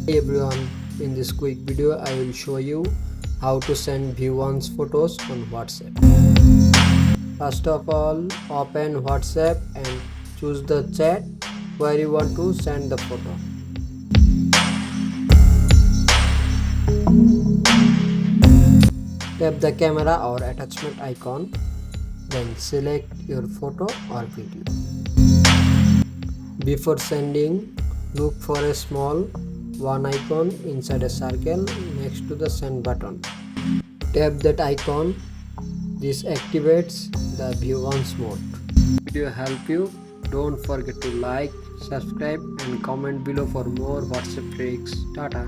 Hey everyone, in this quick video I will show you how to send V1's photos on WhatsApp. First of all, open WhatsApp and choose the chat where you want to send the photo. Tap the camera or attachment icon, then select your photo or video. Before sending, look for a small one icon inside a circle next to the send button. Tap that icon. This activates the view once mode. Video help you? Don't forget to like, subscribe and comment below for more WhatsApp tricks. Tata.